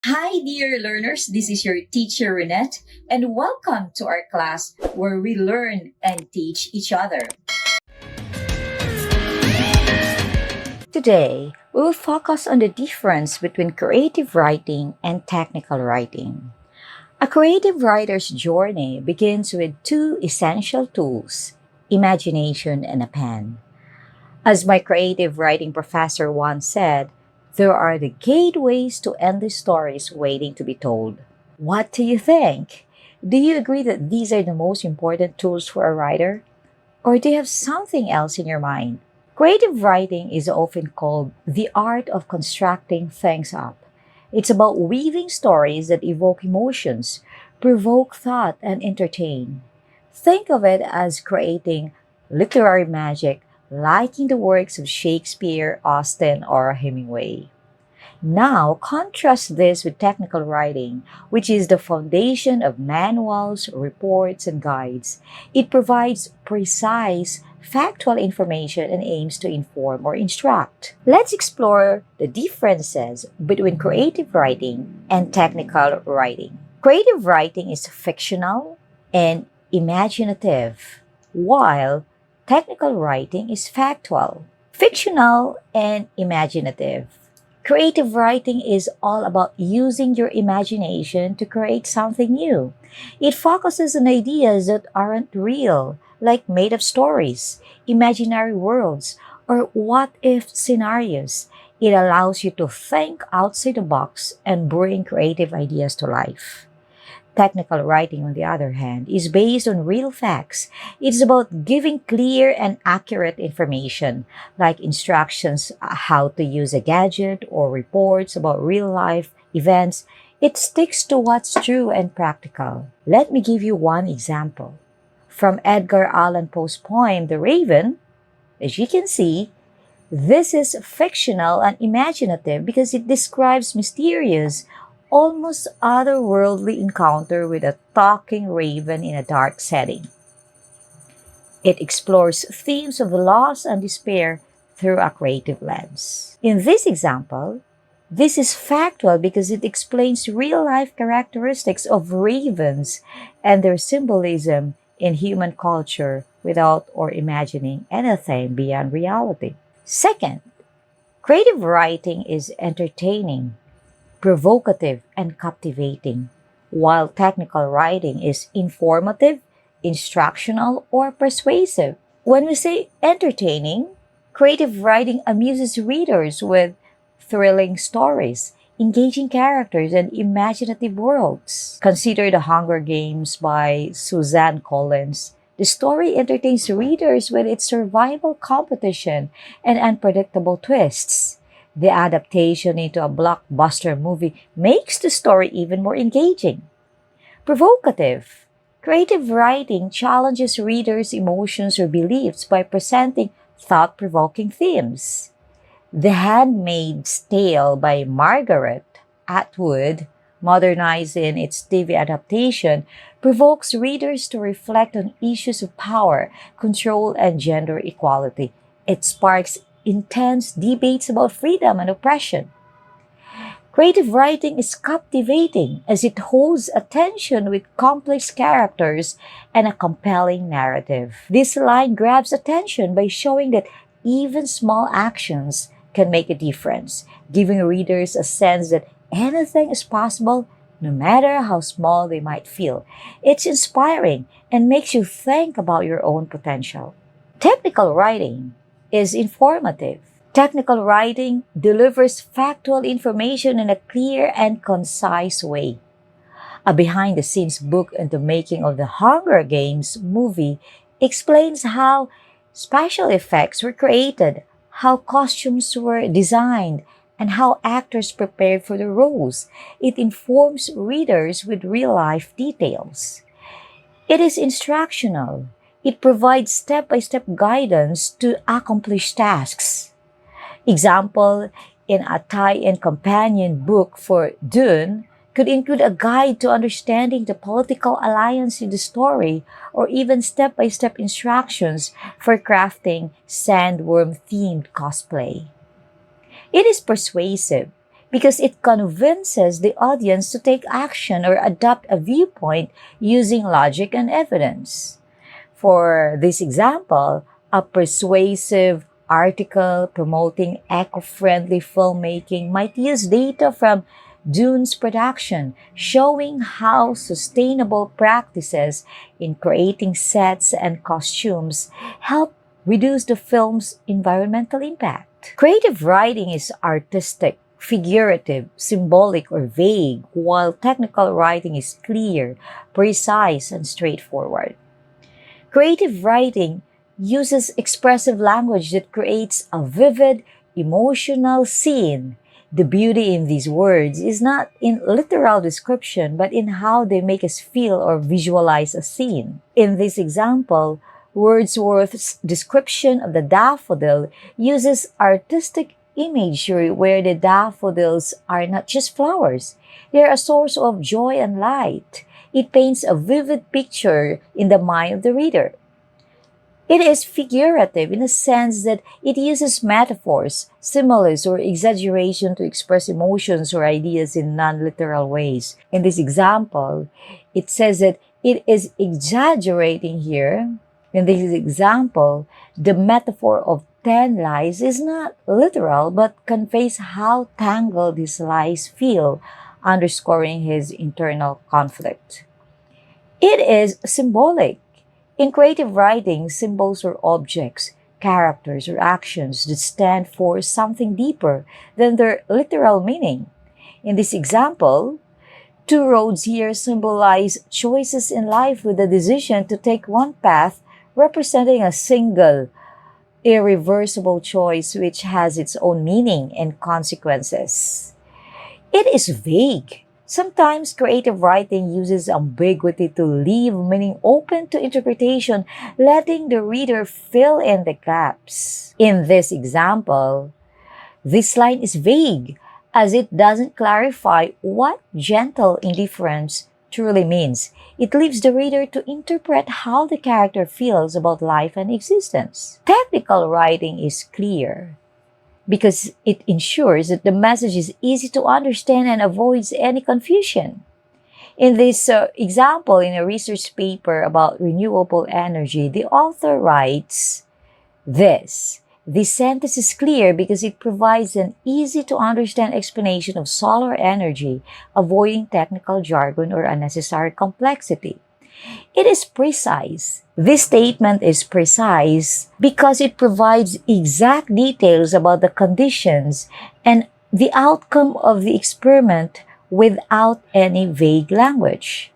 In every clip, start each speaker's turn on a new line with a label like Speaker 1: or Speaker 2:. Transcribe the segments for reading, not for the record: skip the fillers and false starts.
Speaker 1: Hi, dear learners. This is your teacher, Renette, and welcome to our class where we learn and teach each other. Today, we will focus on the difference between creative writing and technical writing. A creative writer's journey begins with two essential tools: imagination and a pen. As my creative writing professor once said, there are the gateways to endless stories waiting to be told. What do you think? Do you agree that these are the most important tools for a writer? Or do you have something else in your mind? Creative writing is often called the art of constructing things up. It's about weaving stories that evoke emotions, provoke thought, and entertain. Think of it as creating literary magic, like in the works of Shakespeare, Austen, or Hemingway. Now, contrast this with technical writing, which is the foundation of manuals, reports, and guides. It provides precise, factual information and aims to inform or instruct. Let's explore the differences between creative writing and technical writing. Creative writing is fictional and imaginative, while technical writing is factual, fictional, and imaginative. Creative writing is all about using your imagination to create something new. It focuses on ideas that aren't real, like made up stories, imaginary worlds, or what if scenarios. It allows you to think outside the box and bring creative ideas to life. Technical writing, on the other hand, is based on real facts. It's about giving clear and accurate information, like instructions how to use a gadget or reports about real life events. It sticks to what's true and practical. Let me give you one example. From Edgar Allan Poe's poem, The Raven, as you can see, this is fictional and imaginative because it describes mysterious, almost otherworldly encounter with a talking raven in a dark setting. It explores themes of loss and despair through a creative lens. In this example, this is factual because it explains real life characteristics of ravens and their symbolism in human culture without or imagining anything beyond reality. Second, creative writing is entertaining, provocative, and captivating, while technical writing is informative, instructional, or persuasive. When we say entertaining, creative writing amuses readers with thrilling stories, engaging characters, and imaginative worlds. Consider The Hunger Games by Suzanne Collins. The story entertains readers with its survival competition and unpredictable twists. The adaptation into a blockbuster movie makes the story even more engaging. Provocative. Creative writing challenges readers' emotions or beliefs by presenting thought provoking themes. The Handmaid's Tale by Margaret Atwood, modernized in its TV adaptation, provokes readers to reflect on issues of power, control, and gender equality. It sparks intense debates about freedom and oppression. Creative writing is captivating as it holds attention with complex characters and a compelling narrative. This line grabs attention by showing that even small actions can make a difference, giving readers a sense that anything is possible no matter how small they might feel. It's inspiring and makes you think about your own potential. Technical writing is informative. Technical writing delivers factual information in a clear and concise way. A behind the scenes book on the making of the Hunger Games movie explains how special effects were created, how costumes were designed, and how actors prepared for the roles. It informs readers with real life details. It is instructional. It provides step by step guidance to accomplish tasks. Example, in a tie-in companion book for Dune could include a guide to understanding the political alliance in the story or even step-by-step instructions for crafting sandworm-themed cosplay. It is persuasive. because it convinces the audience to take action or adopt a viewpoint using logic and evidence. For this example, a persuasive article promoting eco-friendly filmmaking might use data from Dune's production, showing how sustainable practices in creating sets and costumes help reduce the film's environmental impact. Creative writing is artistic, figurative, symbolic, or vague, while technical writing is clear, precise, and straightforward. Creative writing uses expressive language that creates a vivid, emotional scene. The beauty in these words is not in literal description, but in how they make us feel or visualize a scene. In this example, Wordsworth's description of the daffodil uses artistic imagery where the daffodils are not just flowers, they are a source of joy and light. It paints a vivid picture in the mind of the reader. It is figurative in the sense that it uses metaphors, similes, or exaggeration to express emotions or ideas in non-literal ways. In this example, it says that it is exaggerating here. In this example, the metaphor of 10 lies is not literal but conveys how tangled his lies feel, underscoring his internal conflict. It is symbolic. In creative writing, symbols are objects, characters, or actions that stand for something deeper than their literal meaning. In this example, two roads here symbolize choices in life with the decision to take one path representing a single, irreversible choice which has its own meaning and consequences. It is vague. Sometimes creative writing uses ambiguity to leave meaning open to interpretation, letting the reader fill in the gaps. In this example, this line is vague as it doesn't clarify what gentle indifference truly means. It leaves the reader to interpret how the character feels about life and existence. Technical writing is clear because it ensures that the message is easy to understand and avoids any confusion. In this example, in a research paper about renewable energy, the author writes this. This sentence is clear because it provides an easy to understand explanation of solar energy, avoiding technical jargon or unnecessary complexity. It is precise. This statement is precise because it provides exact details about the conditions and the outcome of the experiment without any vague language.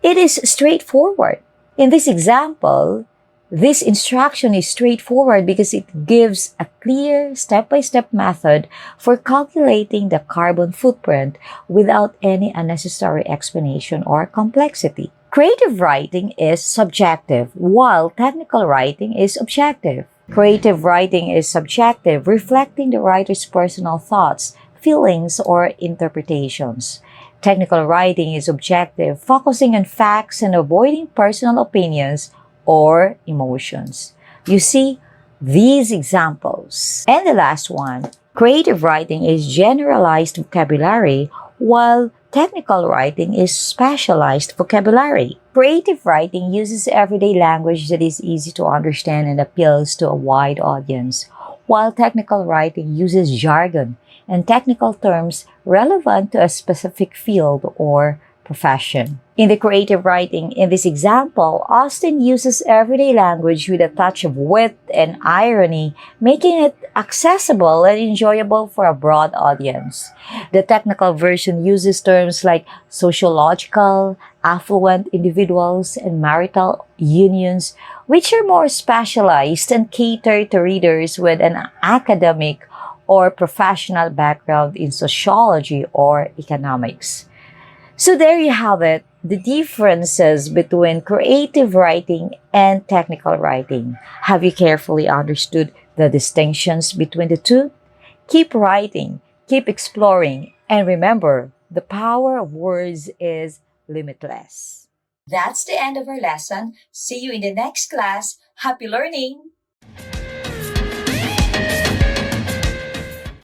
Speaker 1: It is straightforward. In this example, this instruction is straightforward because it gives a clear step-by-step method for calculating the carbon footprint without any unnecessary explanation or complexity. Creative writing is subjective, while technical writing is objective. Creative writing is subjective, reflecting the writer's personal thoughts, feelings, or interpretations. Technical writing is objective, focusing on facts and avoiding personal opinions or emotions. You see these examples. And the last one, creative writing is generalized vocabulary, while technical writing is specialized vocabulary. Creative writing uses everyday language that is easy to understand and appeals to a wide audience, while technical writing uses jargon and technical terms relevant to a specific field or profession. In the creative writing, in this example, Austin uses everyday language with a touch of wit and irony, making it accessible and enjoyable for a broad audience. The technical version uses terms like sociological, affluent individuals, and marital unions, which are more specialized and cater to readers with an academic or professional background in sociology or economics. So there you have it, the differences between creative writing and technical writing. Have you carefully understood the distinctions between the two? Keep writing, keep exploring, and remember, the power of words is limitless. That's the end of our lesson. See you in the next class. Happy learning!